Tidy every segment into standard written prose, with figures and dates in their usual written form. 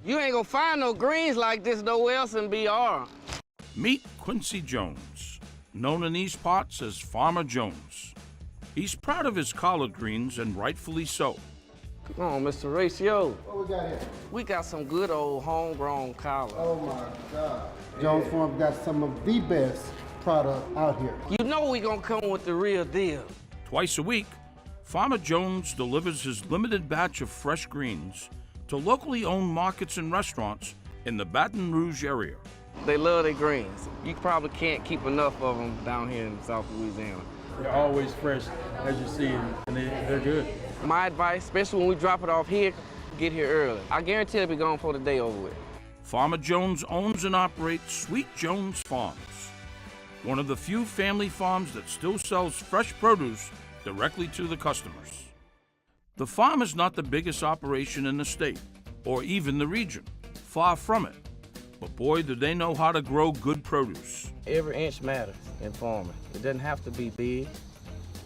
You ain't gonna find no greens like this nowhere else in BR. Meet Quincy Jones, known in these parts as Farmer Jones. He's proud of his collard greens, and rightfully so. Come on, Mr. Ratio. What we got here? We got some good old homegrown collard. Oh my God. Jones Farm got some of the best product out here. You know we gonna come with the real deal. Twice a week, Farmer Jones delivers his limited batch of fresh greens to locally owned markets and restaurants in the Baton Rouge area. They love their greens. You probably can't keep enough of them down here in South Louisiana. They're always fresh, as you see, and they're good. My advice, especially when we drop it off here, get here early. I guarantee it'll be gone before the day over with. Farmer Jones owns and operates Sweet Jones Farms, one of the few family farms that still sells fresh produce directly to the customers. The farm is not the biggest operation in the state, or even the region. Far from it. But boy, do they know how to grow good produce. Every inch matters in farming. It doesn't have to be big,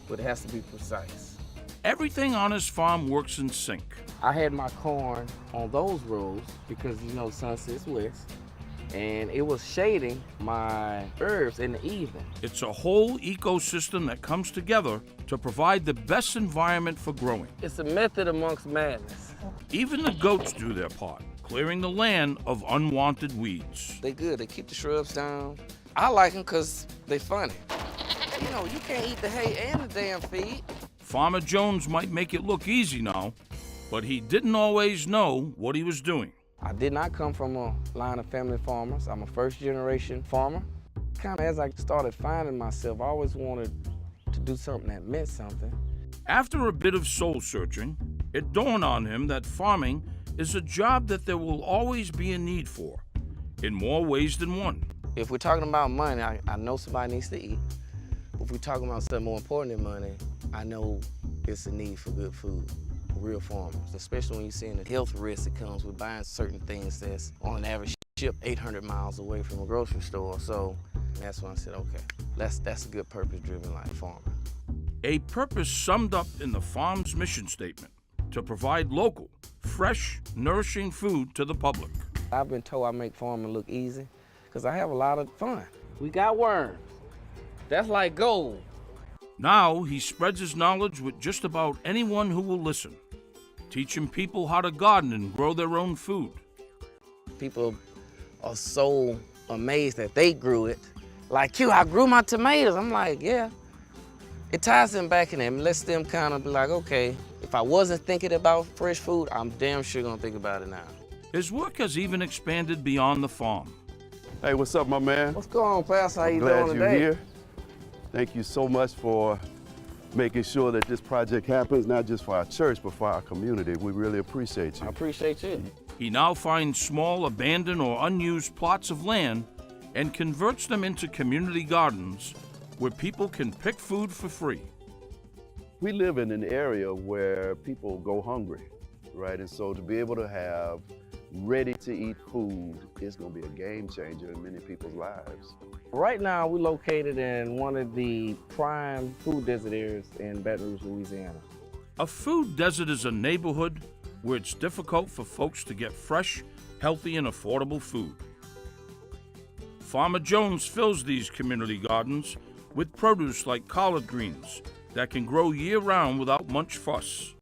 but it has to be precise. Everything on his farm works in sync. I had my corn on those rows because, you know, the sun sets west, and it was shading my herbs in the evening. It's a whole ecosystem that comes together to provide the best environment for growing. It's a method amongst madness. Even the goats do their part, clearing the land of unwanted weeds. They good, they keep the shrubs down. I like them because they funny. You know, you can't eat the hay and the damn feed. Farmer Jones might make it look easy now, but he didn't always know what he was doing. I did not come from a line of family farmers. I'm a first-generation farmer. Kind of as I started finding myself, I always wanted to do something that meant something. After a bit of soul-searching, it dawned on him that farming is a job that there will always be a need for, in more ways than one. If we're talking about money, I know somebody needs to eat. If we're talking about something more important than money, I know it's a need for good food. Real farmers, especially when you're seeing the health risk that comes with buying certain things that's on an average ship 800 miles away from a grocery store. So that's when I said, okay, that's a good purpose-driven like farming. A purpose summed up in the farm's mission statement: to provide local, fresh, nourishing food to the public. I've been told I make farming look easy because I have a lot of fun. We got worms. That's like gold. Now he spreads his knowledge with just about anyone who will listen, teaching people how to garden and grow their own food. People are so amazed that they grew it. Like, Q, I grew my tomatoes. I'm like, yeah. It ties them back in them, lets them kind of be like, okay, if I wasn't thinking about fresh food, I'm damn sure gonna think about it now. His work has even expanded beyond the farm. Hey, what's up, my man? What's going on, Pastor? How you Glad doing you're today? here. Thank you so much for making sure that this project happens, not just for our church, but for our community. We really appreciate you. I appreciate you. He now finds small, abandoned, or unused plots of land and converts them into community gardens where people can pick food for free. We live in an area where people go hungry, right? And so to be able to have ready-to-eat food is going to be a game changer in many people's lives. Right now, we're located in one of the prime food desert areas in Baton Rouge, Louisiana. A food desert is a neighborhood where it's difficult for folks to get fresh, healthy, and affordable food. Farmer Jones fills these community gardens with produce like collard greens that can grow year-round without much fuss.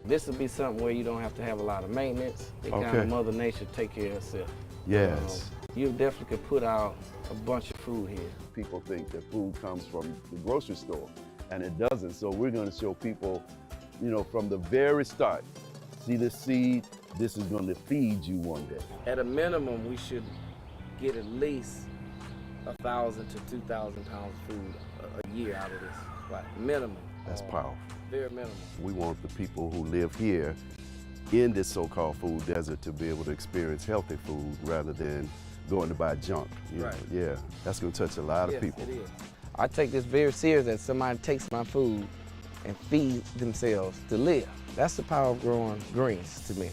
This would be something where you don't have to have a lot of maintenance. It kind of Mother Nature take care of itself. Yes. You definitely could put out a bunch of food here. People think that food comes from the grocery store, and it doesn't. So we're going to show people, you know, from the very start, see the seed, this is going to feed you one day. At a minimum, we should get at least 1,000 to 2,000 pounds of food a year out of this, like minimum. That's powerful. Very minimum. We want the people who live here in this so-called food desert to be able to experience healthy food rather than going to buy junk. You know? Yeah, that's going to touch a lot of people. Yes, it is. I take this very serious that somebody takes my food and feed themselves to live. That's the power of growing greens to me.